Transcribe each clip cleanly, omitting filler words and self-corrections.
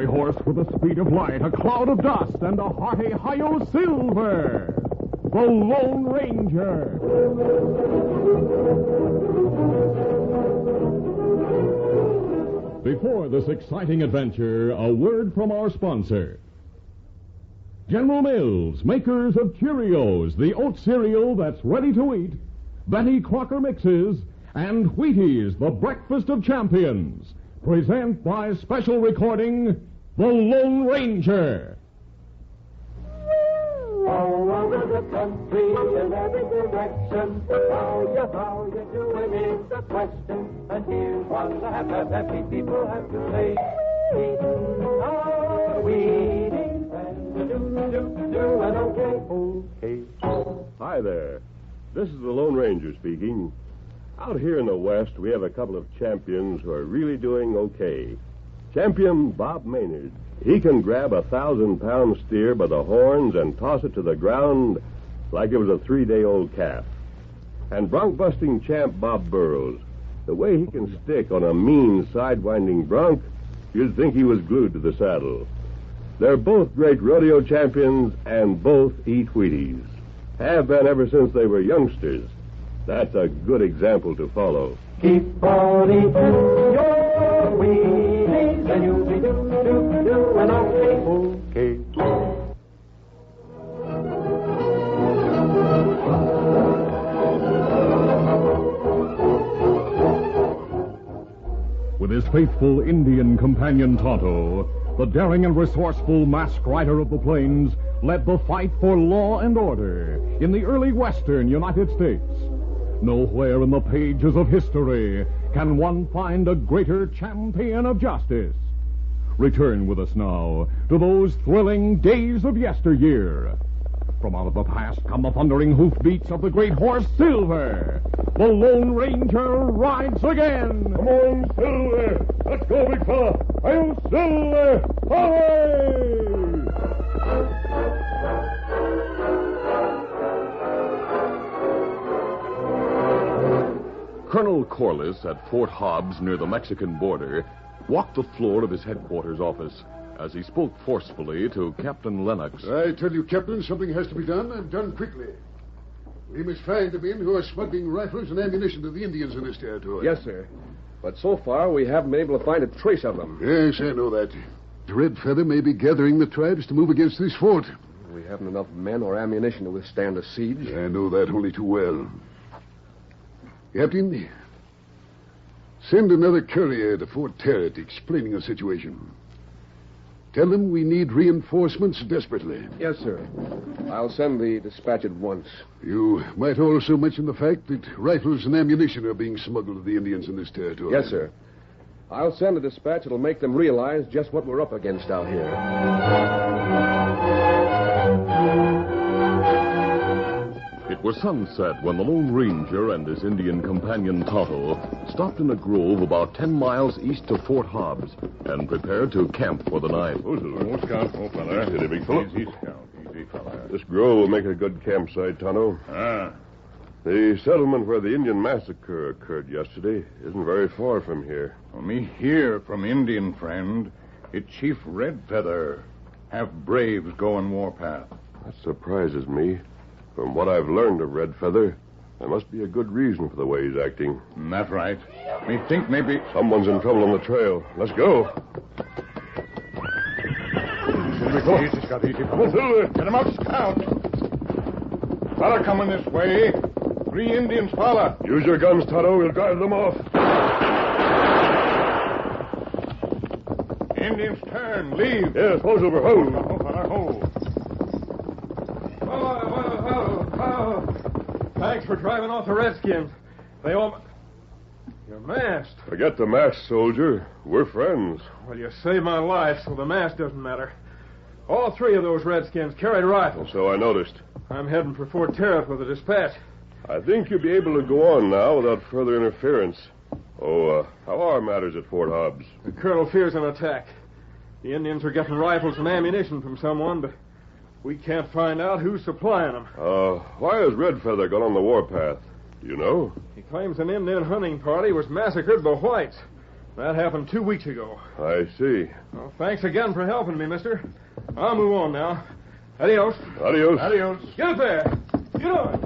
fiery horse with the speed of light, a cloud of dust, and a hearty Hi-Yo Silver, the Lone Ranger. Before this exciting adventure, a word from our sponsor. General Mills, makers of Cheerios, the oat cereal that's ready to eat, Betty Crocker Mixes, and Wheaties, the breakfast of champions, present by special recording, The Lone Ranger. All over the country in every direction, how you doing is the question. And here's what the happy people have to say. Eating our Wheaties and doing okay. Hi there. This is the Lone Ranger speaking. Out here in the West, we have a couple of champions who are really doing okay. Champion Bob Maynard. He can grab a 1,000-pound steer by the horns and toss it to the ground like it was a 3-day-old calf. And bronc-busting champ Bob Burrows. The way he can stick on a mean, sidewinding bronc, you'd think he was glued to the saddle. They're both great rodeo champions and both eat Wheaties. Have been ever since they were youngsters. That's a good example to follow. Keep on eating your Wheaties and you'll be doing okay. With his faithful Indian companion Tonto, the daring and resourceful masked rider of the plains led the fight for law and order in the early western United States. Nowhere in the pages of history can one find a greater champion of justice. Return with us now to those thrilling days of yesteryear. From out of the past come the thundering hoofbeats of the great horse Silver. The Lone Ranger rides again. Come on, Silver. Let's go, big fella. I'm Silver. Hooray! Colonel Corliss at Fort Hobbs near the Mexican border walked the floor of his headquarters office as he spoke forcefully to Captain Lennox. I tell you, Captain, something has to be done, and done quickly. We must find the men who are smuggling rifles and ammunition to the Indians in this territory. Yes, sir. But so far, we haven't been able to find a trace of them. Yes, I know that. Red Feather may be gathering the tribes to move against this fort. We haven't enough men or ammunition to withstand a siege. I know that only too well. Captain, send another courier to Fort Tarrant explaining the situation. Tell them we need reinforcements desperately. Yes, sir. I'll send the dispatch at once. You might also mention the fact that rifles and ammunition are being smuggled to the Indians in this territory. Yes, sir. I'll send a dispatch that'll make them realize just what we're up against out here. It was sunset when the Lone Ranger and his Indian companion Tonto stopped in a grove about 10 miles east of Fort Hobbs and prepared to camp for the night. Scout. Fella. Easy, big fella. Easy, Scout. Easy, fella. This grove will make a good campsite, Tonto. The settlement where the Indian massacre occurred yesterday isn't very far from here. Well, me hear from Indian friend, it Chief Red Feather have braves going warpath. That surprises me. From what I've learned of Red Feather, there must be a good reason for the way he's acting. That's right. Me think maybe... Someone's in trouble on the trail. Let's go. Easy, Scout, easy. Come on, Silver. Get him up, Scout. Fella coming this way. 3 Indians follow. Use your guns, Tonto. We'll drive them off. Indians turn. Leave. Yes, hold, Silver. Hold. Oh, fella, hold. Thanks for driving off the Redskins. They all... You're masked. Forget the mask, soldier. We're friends. Well, you saved my life, so the mask doesn't matter. All 3 of those Redskins carried rifles. So I noticed. I'm heading for Fort Tarrant with a dispatch. I think you'll be able to go on now without further interference. How are matters at Fort Hobbs? The colonel fears an attack. The Indians are getting rifles and ammunition from someone, but we can't find out who's supplying them. Why has Red Feather gone on the warpath? Do you know? He claims an Indian hunting party was massacred by whites. That happened 2 weeks ago. I see. Well, thanks again for helping me, mister. I'll move on now. Adios. Adios. Adios. Get up there. Get on.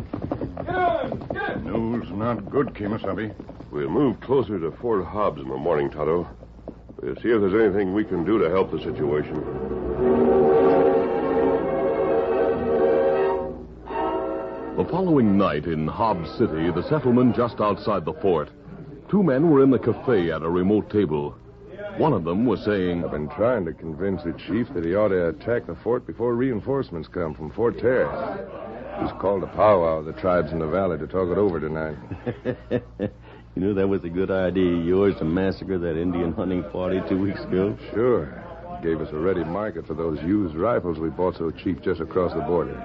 Get on. Get it. News not good, Kimasabi. We'll move closer to Fort Hobbs in the morning, Tonto. We'll see if there's anything we can do to help the situation. The following night in Hobbs City, the settlement just outside the fort, 2 men were in the cafe at a remote table. One of them was saying, I've been trying to convince the chief that he ought to attack the fort before reinforcements come from Fort Terrace. He's called a powwow of the tribes in the valley to talk it over tonight. You know, that was a good idea of yours to massacre that Indian hunting party 2 weeks ago. Sure. Gave us a ready market for those used rifles we bought so cheap just across the border.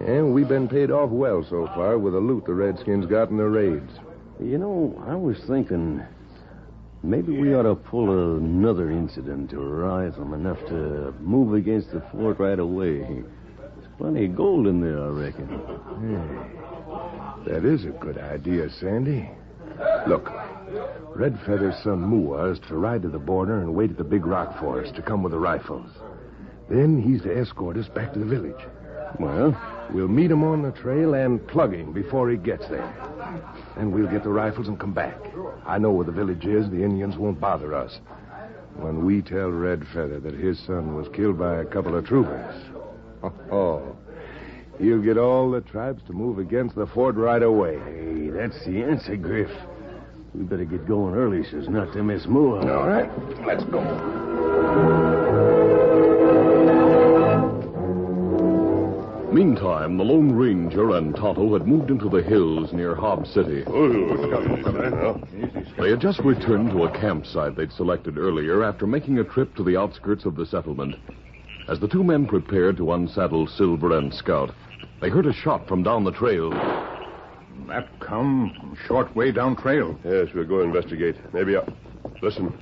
And we've been paid off well so far with the loot the Redskins got in their raids. You know, I was thinking maybe we ought to pull another incident to arouse them enough to move against the fort right away. There's plenty of gold in there, I reckon. That is a good idea, Sandy. Look, Red Feather's son Mua is to ride to the border and wait at the big rock for us to come with the rifles. Then he's to escort us back to the village. Well, We'll meet him on the trail and plug him before he gets there. Then we'll get the rifles and come back. I know where the village is. The Indians won't bother us. When we tell Red Feather that his son was killed by a couple of troopers, he'll get all the tribes to move against the fort right away. hey, that's the answer, Griff. We better get going early so as not to miss Mua. All right, let's go. Meantime, the Lone Ranger and Tonto had moved into the hills near Hobbs City. They had just returned to a campsite they'd selected earlier after making a trip to the outskirts of the settlement. As the 2 men prepared to unsaddle Silver and Scout, they heard a shot from down the trail. That come from short way down trail. Yes, we'll go investigate. Maybe Listen.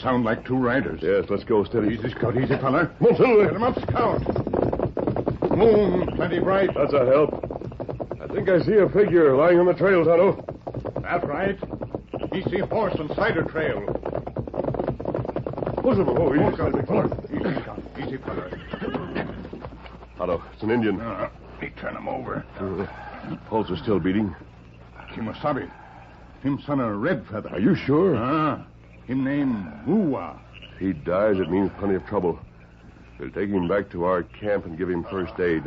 Sound like 2 riders. Yes, let's go steady. Easy, Scout, easy, fella. Come on, Silver. Get him up, Scout. Moon, plenty bright. That's a help. I think I see a figure lying on the trail, Tonto. That's right. He see horse and cider trail. Easy, Scout, easy, Scout. Easy, fella. Tonto, it's an Indian. Let me turn him over. Pulse is still beating. Kimasabi. Him son of Red Feather. Are you sure? Him name Mua. If he dies, it means plenty of trouble. We'll take him back to our camp and give him first aid.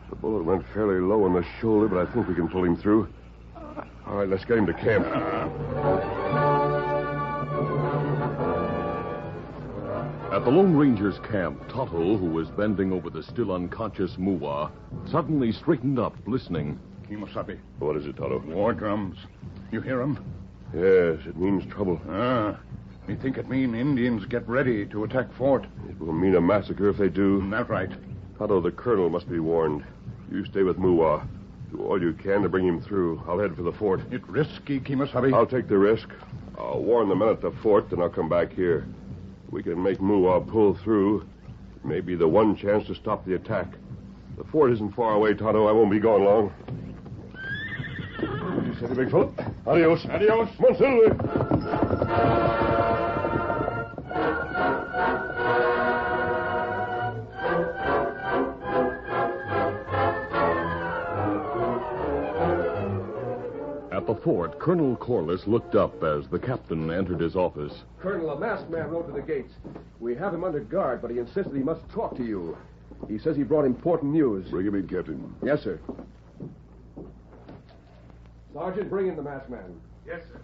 The bullet went fairly low on the shoulder, but I think we can pull him through. All right, let's get him to camp. At the Lone Ranger's camp, Tonto, who was bending over the still unconscious Mua, suddenly straightened up, listening. Kimasabi. What is it, Tonto? War drums. You hear 'em? Yes, it means trouble. Me think it mean Indians get ready to attack fort. It will mean a massacre if they do. That right. Tonto, the colonel must be warned. You stay with Mua. Do all you can to bring him through. I'll head for the fort. It risky, Kimasabi. I'll take the risk. I'll warn the men at the fort, then I'll come back here. We can make Mua pull through. It may be the one chance to stop the attack. The fort isn't far away, Tonto. I won't be gone long. Steady, big fella. Adios. Adios. Come on, Silver. At the fort, Colonel Corliss looked up as the captain entered his office. Colonel, a masked man rode to the gates. We have him under guard, but he insisted he must talk to you. He says he brought important news. Bring him in, Captain. Yes, sir. Sergeant, bring in the masked man. Yes, sir.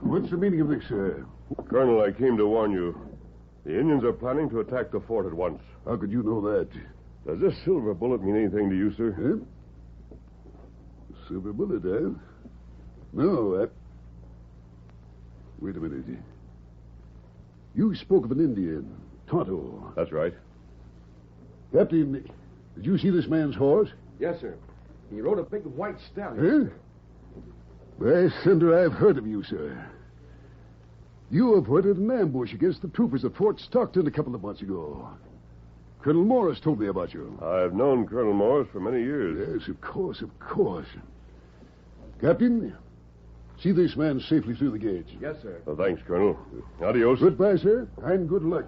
What's the meaning of this, Colonel, I came to warn you. The Indians are planning to attack the fort at once. How could you know that? Does this silver bullet mean anything to you, sir? Huh? Silver bullet, eh? No, Wait a minute. You spoke of an Indian, Tonto. That's right. Captain, did you see this man's horse? Yes, sir. He rode a big white stallion. Huh? By thunder, I've heard of you, sir. You avoided an ambush against the troopers at Fort Stockton a couple of months ago. Colonel Morris told me about you. I've known Colonel Morris for many years. Yes, of course, of course. Captain, see this man safely through the gates. Yes, sir. Well, thanks, Colonel. Adios. Goodbye, sir, and good luck.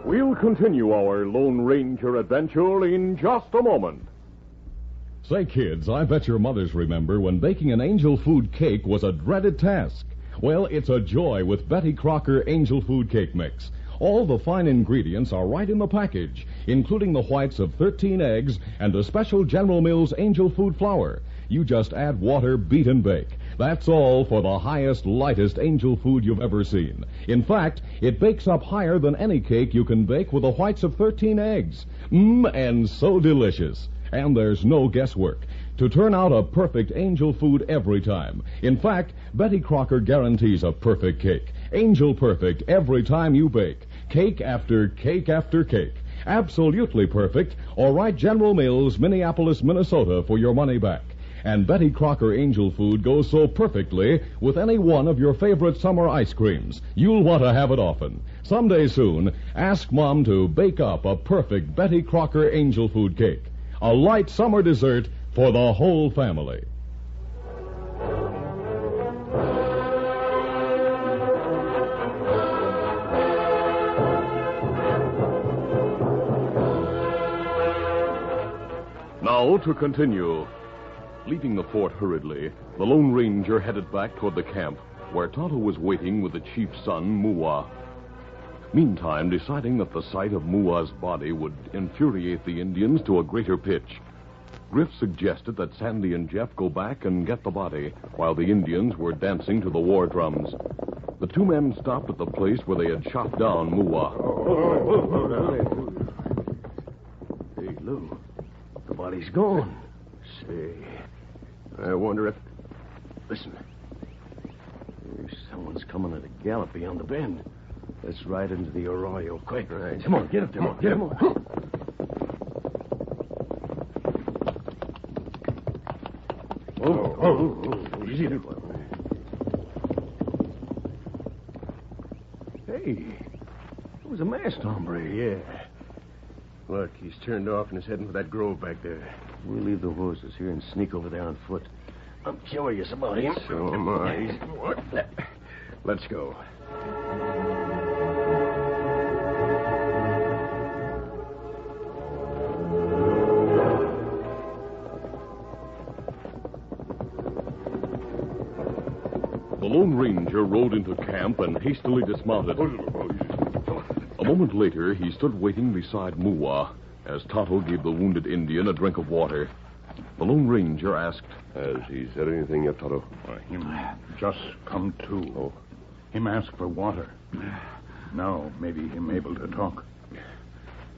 We'll continue our Lone Ranger adventure in just a moment. Say, kids, I bet your mothers remember when baking an angel food cake was a dreaded task. Well, it's a joy with Betty Crocker Angel Food Cake Mix. All the fine ingredients are right in the package, including the whites of 13 eggs and a special General Mills Angel Food flour. You just add water, beat, and bake. That's all for the highest, lightest angel food you've ever seen. In fact, it bakes up higher than any cake you can bake with the whites of 13 eggs. And so delicious. And there's no guesswork to turn out a perfect angel food every time. In fact, Betty Crocker guarantees a perfect cake. Angel perfect every time you bake. Cake after cake after cake. Absolutely perfect, or write General Mills, Minneapolis, Minnesota for your money back. And Betty Crocker Angel Food goes so perfectly with any one of your favorite summer ice creams. You'll want to have it often. Someday soon, ask Mom to bake up a perfect Betty Crocker Angel Food cake. A light summer dessert for the whole family. Now to continue. Leaving the fort hurriedly, the Lone Ranger headed back toward the camp, where Tonto was waiting with the chief's son, Muwa. Meantime, deciding that the sight of Muwa's body would infuriate the Indians to a greater pitch, Griff suggested that Sandy and Jeff go back and get the body, while the Indians were dancing to the war drums. The two men stopped at the place where they had shot down Muwa. Hey, Lou, the body's gone. Say, I wonder if... Listen. Someone's coming at a gallop beyond the bend. Let's ride into the arroyo quick. Right. Come on, get up there. Get him on. Easy. Hey, it was a masked hombre. Yeah. Look, he's turned off and is heading for that grove back there. We'll leave the horses here and sneak over there on foot. I'm curious about him. So am I. Let's go. The Lone Ranger rode into camp and hastily dismounted. A moment later, he stood waiting beside Muwa as Tonto gave the wounded Indian a drink of water. The Lone Ranger asked, Has he said anything yet, Tonto? Him just come to. Oh. Him ask for water. Now maybe him able to talk.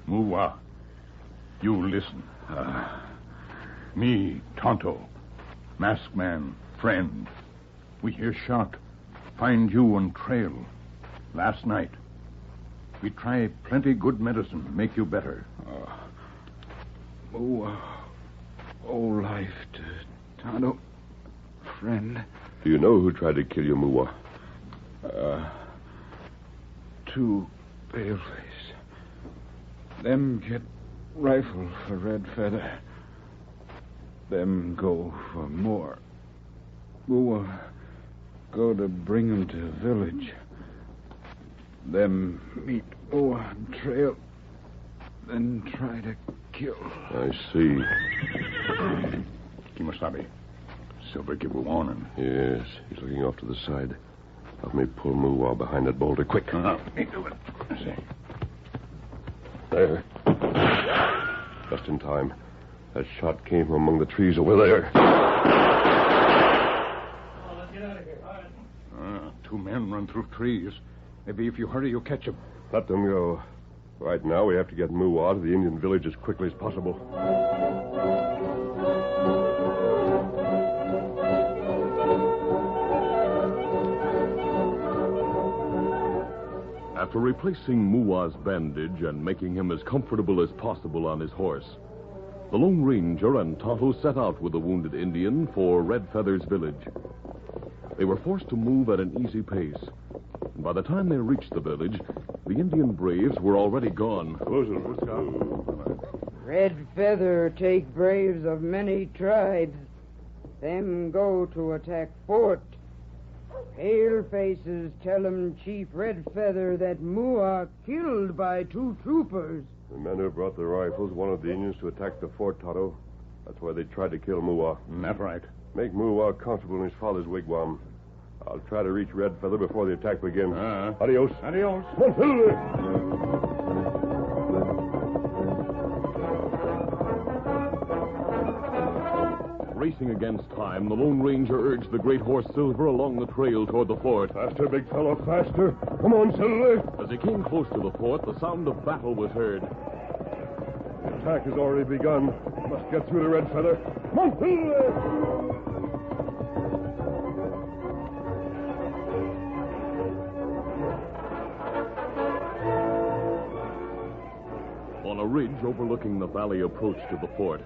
Muwa, you listen. Me, Tonto, masked man, friend. We hear shot. Find you on trail. Last night. We try plenty good medicine, make you better. Whole life to Tonto, friend. Do you know who tried to kill you, Muwa? Two paleface. Them get rifle for Red Feather. Them go for more. Muwa go to bring him to the village. Them meet Muwa on trail, then try to kill. I see. Kimasabi. Silver give a warning. Yes, he's looking off to the side. Help me pull Muwa behind that boulder. Quick. Me do it. See. There. Just in time. That shot came from among the trees over there. Two men run through trees. Maybe if you hurry, you'll catch them. Let them go. Right now, we have to get Muwa to the Indian village as quickly as possible. After replacing Muwa's bandage and making him as comfortable as possible on his horse, the Lone Ranger and Tonto set out with the wounded Indian for Red Feather's village. They were forced to move at an easy pace. And by the time they reached the village, the Indian braves were already gone. Red Feather take braves of many tribes. Them go to attack fort. Pale faces tell 'em Chief Red Feather that Mua killed by 2 troopers. The men who brought the rifles wanted the Indians to attack the fort, Tonto. That's why they tried to kill Mua. That's right. Make Mua comfortable in his father's wigwam. I'll try to reach Red Feather before the attack begins. Adios. Adios. Racing against time, the Lone Ranger urged the great horse Silver along the trail toward the fort. Faster, big fellow, faster. Come on, Silver. As he came close to the fort, the sound of battle was heard. The attack has already begun. Must get through to Red Feather. Come on, Silver. On a ridge overlooking the valley approach to the fort,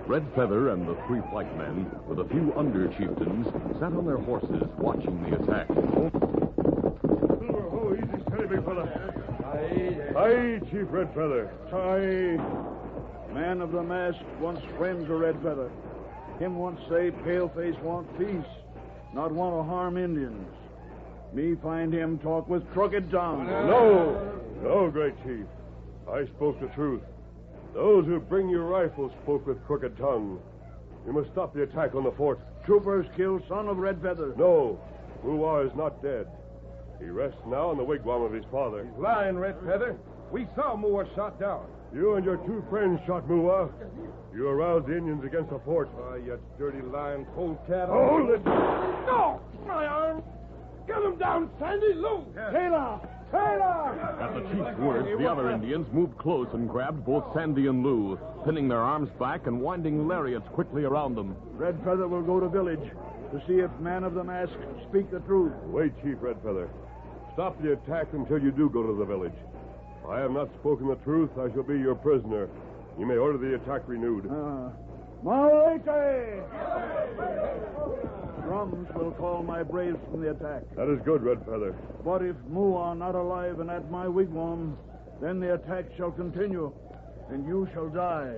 Red Feather and the 3 white men, with a few under-chieftains, sat on their horses watching the attack. Oh, easy, steady, big fella. Aye, Chief Red Feather. Aye. Man of the mask wants friends of Red Feather. Him once say Paleface want peace, not want to harm Indians. Me find him talk with crooked tongue. No, great chief. I spoke the truth. Those who bring you rifles spoke with crooked tongue. You must stop the attack on the fort. Troopers kill son of Red Feather. No, Mua is not dead. He rests now in the wigwam of his father. He's lying, Red Feather. We saw Moore shot down. You and your 2 friends shot Mua. You aroused the Indians against the fort. Oh, you dirty lying polecat. Hold it! No! My arm! Get him down, Sandy! Lou! Taylor! At the chief's words, the other Indians moved close and grabbed both Sandy and Lou, pinning their arms back and winding lariats quickly around them. Red Feather will go to village to see if man of the mask speak the truth. Wait, Chief Red Feather. Stop the attack until you do go to the village. If I have not spoken the truth, I shall be your prisoner. You may order the attack renewed. Maulete! Drums will call my braves from the attack. That is good, Red Feather. But if Mua not alive and at my wigwam, then the attack shall continue, and you shall die.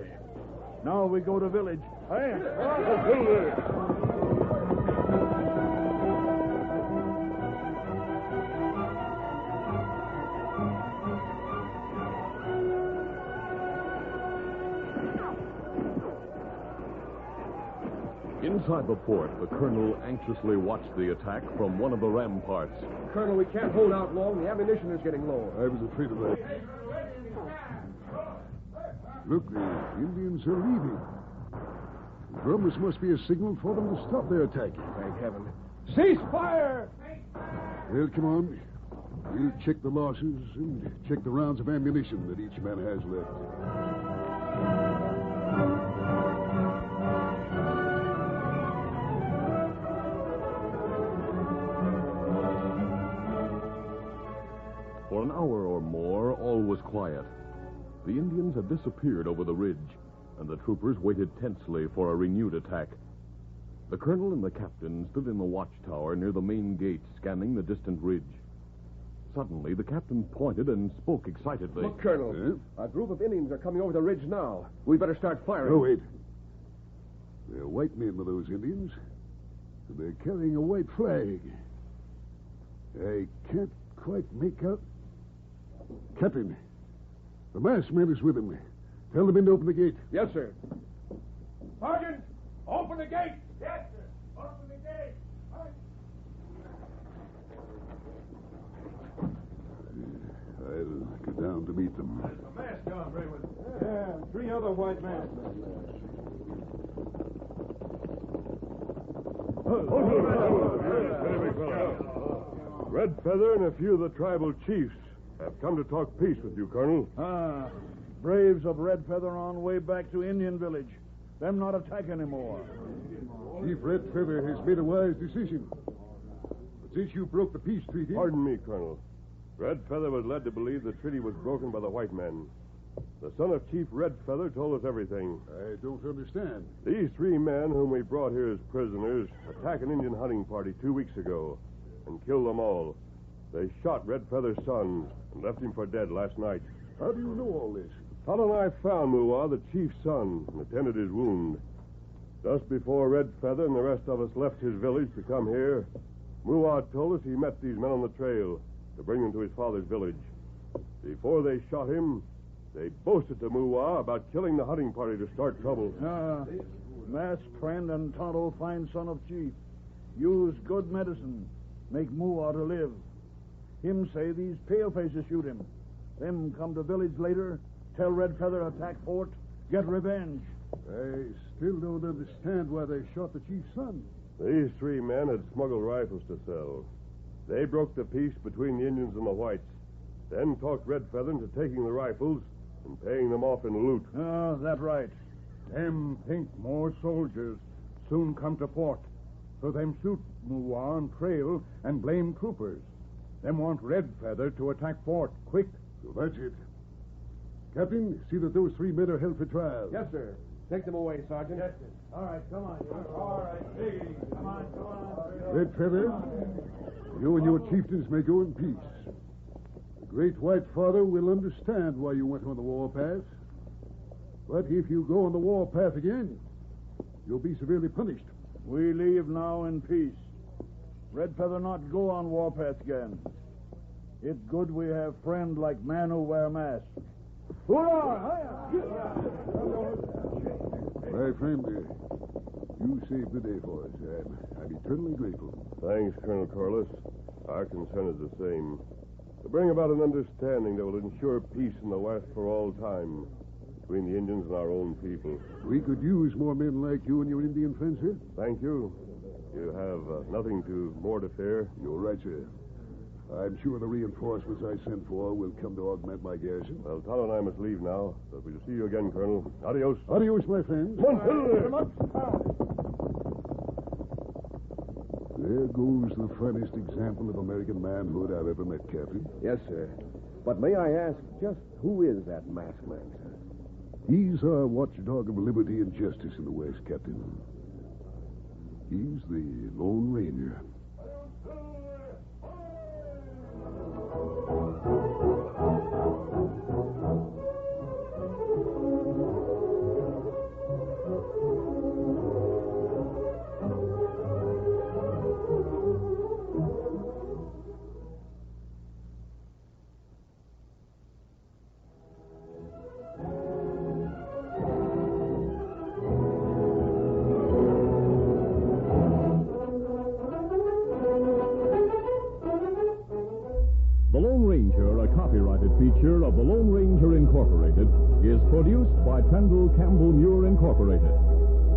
Now we go to village. Hey! Inside the fort, the colonel anxiously watched the attack from one of the ramparts. Colonel, we can't hold out long. The ammunition is getting low. I was afraid of that. Look, the Indians are leaving. The drummers must be a signal for them to stop their attacking. Thank heaven. Cease fire! Well, come on. We'll check the losses and check the rounds of ammunition that each man has left. For an hour or more, all was quiet. The Indians had disappeared over the ridge, and the troopers waited tensely for a renewed attack. The colonel and the captain stood in the watchtower near the main gate, scanning the distant ridge. Suddenly, the captain pointed and spoke excitedly. Look, Colonel. A group of Indians are coming over the ridge now. We better start firing. Oh, wait. They're white men, those Indians. And they're carrying a white flag. I can't quite make out. Captain, the masked man is with him. Tell the men to open the gate. Yes, sir. Sergeant, open the gate. Yes, sir. Open the gate. I'll go down to meet them. The mask on, Raymond. Yeah, 3 other white men. Red Feather and a few of the tribal chiefs have come to talk peace with you, Colonel. Braves of Red Feather on way back to Indian village. Them not attack anymore. Chief Red Feather has made a wise decision. But since you broke the peace treaty... Pardon me, Colonel. Red Feather was led to believe the treaty was broken by the white men. The son of Chief Red Feather told us everything. I don't understand. These 3 men whom we brought here as prisoners attacked an Indian hunting party 2 weeks ago and killed them all. They shot Red Feather's son and left him for dead last night. How do you know all this? Tonto and I found Muah, the chief's son, and attended his wound. Just before Red Feather and the rest of us left his village to come here, Muah told us he met these men on the trail to bring them to his father's village. Before they shot him, they boasted to Muah about killing the hunting party to start trouble. Masked friend and Tonto, fine son of chief. Use good medicine. Make Muah to live. Him say these palefaces shoot him. Them come to village later, tell Red Feather attack fort, get revenge. I still don't understand why they shot the chief's son. These 3 men had smuggled rifles to sell. They broke the peace between the Indians and the whites, then talked Red Feather into taking the rifles and paying them off in loot. That's right. Them think more soldiers soon come to fort. So them shoot Muah on trail and blame troopers. Them want Red Feather to attack fort, quick. So that's it. Captain, see that those 3 men are held for trial. Yes, sir. Take them away, Sergeant. Yes, sir. All right, come on. All right, hey, come on. Red Feather, you and your chieftains may go in peace. The Great White Father will understand why you went on the warpath. But if you go on the warpath again, you'll be severely punished. We leave now in peace. Red Feather not go on warpath again. It's good we have friend like man who wear mask. My friend, you saved the day for us. I'm eternally grateful. Thanks, Colonel Corliss. Our concern is the same. To bring about an understanding that will ensure peace in the West for all time between the Indians and our own people. We could use more men like you and your Indian friends here. Thank you. You have nothing more to fear. You're right, sir. I'm sure the reinforcements I sent for will come to augment my garrison. Well, Tonto and I must leave now, but we'll see you again, Colonel. Adios. Adios, my friends. There goes the finest example of American manhood I've ever met, Captain. Yes, sir. But may I ask, just who is that masked man, sir? He's our watchdog of liberty and justice in the West, Captain. He's the Lone Ranger. The Lone Ranger, a copyrighted feature of the Lone Ranger Incorporated, is produced by Trendle Campbell Muir Incorporated.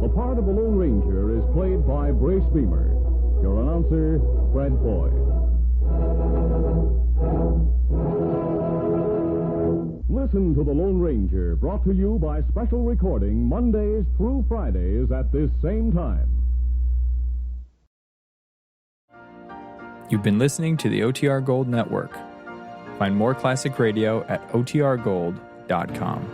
The part of the Lone Ranger is played by Brace Beamer. Your announcer, Fred Foy. Listen to The Lone Ranger, brought to you by special recording Mondays through Fridays at this same time. You've been listening to the OTR Gold Network. Find more classic radio at otrgold.com.